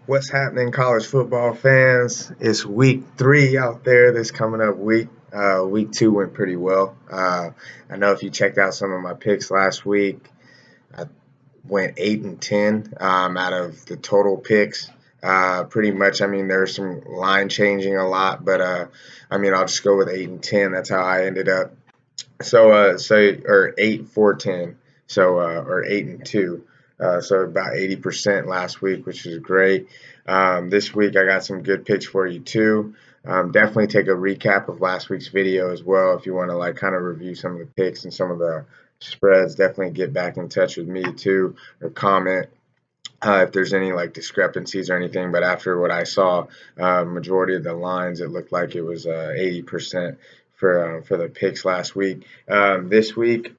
What's happening, college football fans? It's week 3 out there this coming up week. Week 2 went pretty well. I know if you checked out some of my picks last week, I went 8 and 10 out of the total picks. Pretty much, I mean, there's some line changing a lot, but I'll just go with 8 and 10. That's how I ended up. Or 8 4 10. Or 8 and 2. So about 80% last week, which is great. This week I got some good picks for you too. Definitely take a recap of last week's video as well if you want to like kind of review some of the picks and some of the spreads. Definitely get back in touch with me too, or comment if there's any like discrepancies or anything. But after what I saw, majority of the lines, it looked like it was 80% for the picks last week. This week,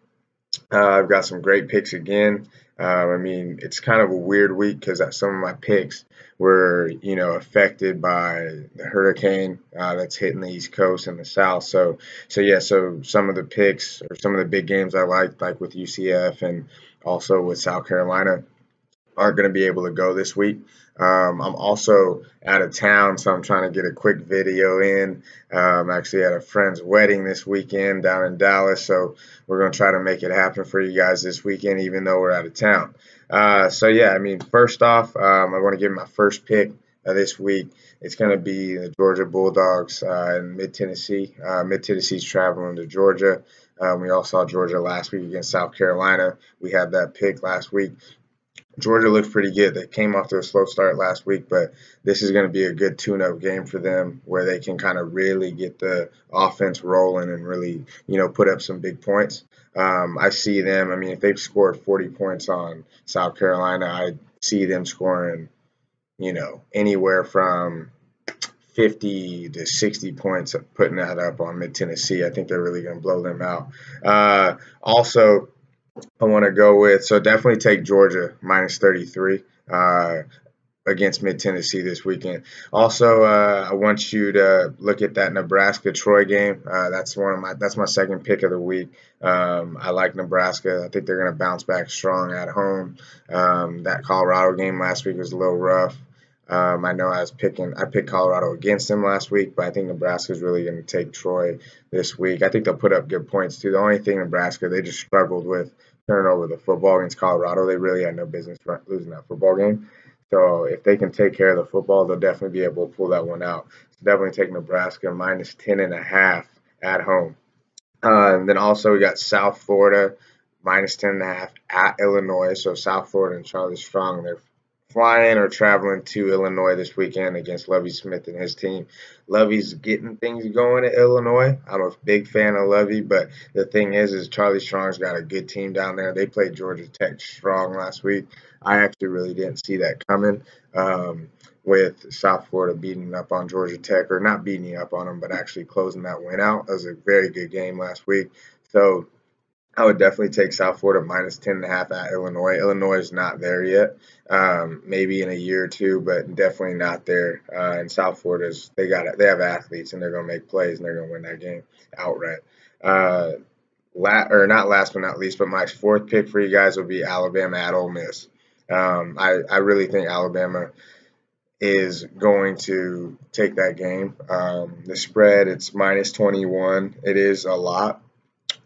I've got some great picks again. It's kind of a weird week because some of my picks were, affected by the hurricane that's hitting the East Coast and the South. So some of the picks or some of the big games I liked, like with UCF and also with South Carolina, aren't going to be able to go this week. I'm also out of town, so I'm trying to get a quick video in. Actually at a friend's wedding this weekend down in Dallas, so we're going to try to make it happen for you guys this weekend, even though we're out of town. First off, I want to give my first pick this week. It's going to be the Georgia Bulldogs in Mid Tennessee. Mid Tennessee's traveling to Georgia. We all saw Georgia last week against South Carolina. We had that pick last week. Georgia looks pretty good. They came off to a slow start last week, but this is going to be a good tune-up game for them where they can kind of really get the offense rolling and really, put up some big points. I see them. If they've scored 40 points on South Carolina, I see them scoring, anywhere from 50 to 60 points, putting that up on Mid-Tennessee. I think they're really going to blow them out. Also, I want to go with, so definitely take Georgia minus 33 against Mid Tennessee this weekend. Also, I want you to look at that Nebraska Troy game. That's my second pick of the week. I like Nebraska. I think they're going to bounce back strong at home. That Colorado game last week was a little rough. I know I picked Colorado against them last week, but I think Nebraska is really going to take Troy this week. I think they'll put up good points too. The only thing Nebraska, they just struggled with turning over the football against Colorado. They really had no business losing that football game. So if they can take care of the football, they'll definitely be able to pull that one out. So definitely take Nebraska minus 10.5 at home. And then also we got South Florida minus 10.5 at Illinois. So South Florida and Charlie Strong, they're flying or traveling to Illinois this weekend against Lovie Smith and his team. Lovie's getting things going at Illinois. I'm a big fan of Lovie, but the thing is Charlie Strong's got a good team down there. They played Georgia Tech strong last week. I actually really didn't see that coming. With South Florida beating up on Georgia Tech, or not beating up on them, but actually closing that win out. That was a very good game last week. So I would definitely take South Florida minus 10.5 at Illinois. Illinois is not there yet. Maybe in a year or two, but definitely not there. And South Florida's they have athletes and they're gonna make plays and they're gonna win that game outright. Not last but not least, but my fourth pick for you guys will be Alabama at Ole Miss. I really think Alabama is going to take that game. The spread, it's minus 21. It is a lot.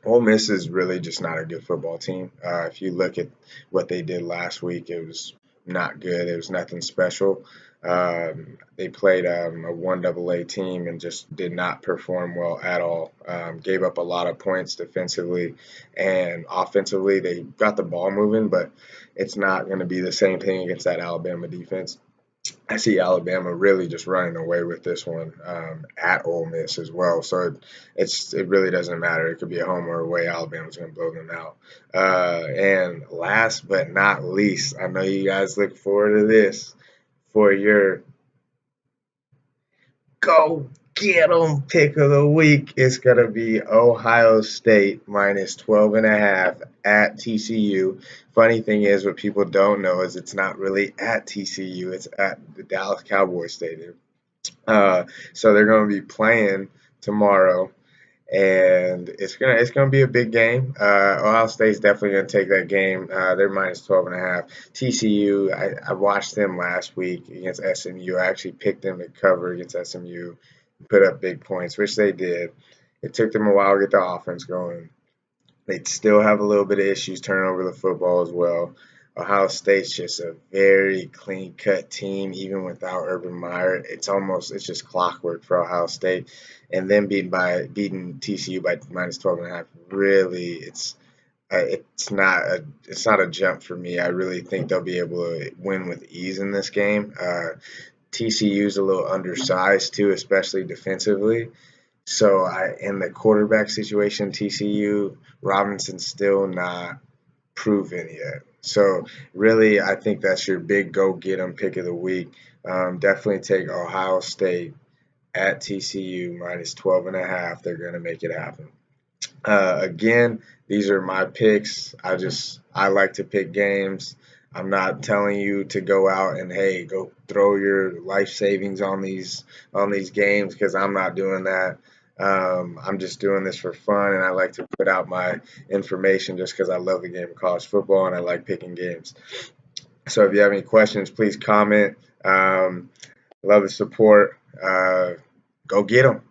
Ole Miss is really just not a good football team. If you look at what they did last week, it was not good. It was nothing special. They played a 1AA team and just did not perform well at all. Gave up a lot of points defensively and offensively. They got the ball moving, but it's not going to be the same thing against that Alabama defense. I see Alabama really just running away with this one at Ole Miss as well. So it really doesn't matter. It could be a home or away. Alabama's going to blow them out. And last but not least, I know you guys look forward to this for your go get 'em pick of the week. It's going to be Ohio State minus 12.5 at TCU. Funny thing is, what people don't know is it's not really at TCU. It's at the Dallas Cowboys Stadium. So they're going to be playing tomorrow and it's gonna be a big game. Ohio State's definitely gonna take that game. They're minus 12.5. TCU, I watched them last week against SMU. I actually picked them to cover against SMU, put up big points, which they did. It took them a while to get the offense going. They still have a little bit of issues turning over the football as well. Ohio State's just a very clean cut team, even without Urban Meyer. It's just clockwork for Ohio State, and then beating TCU by minus 12.5. Really, it's not a jump for me. I really think they'll be able to win with ease in this game. TCU's a little undersized too, especially defensively. So in the quarterback situation, TCU, Robinson's still not proven yet. So really, I think that's your big go get 'em pick of the week. Definitely take Ohio State at TCU minus 12.5. They're going to make it happen. Again, these are my picks. I like to pick games. I'm not telling you to go out and hey, go throw your life savings on these games because I'm not doing that. I'm just doing this for fun, and I like to put out my information just because I love the game of college football and I like picking games. So if you have any questions, please comment. Love the support. Go get them.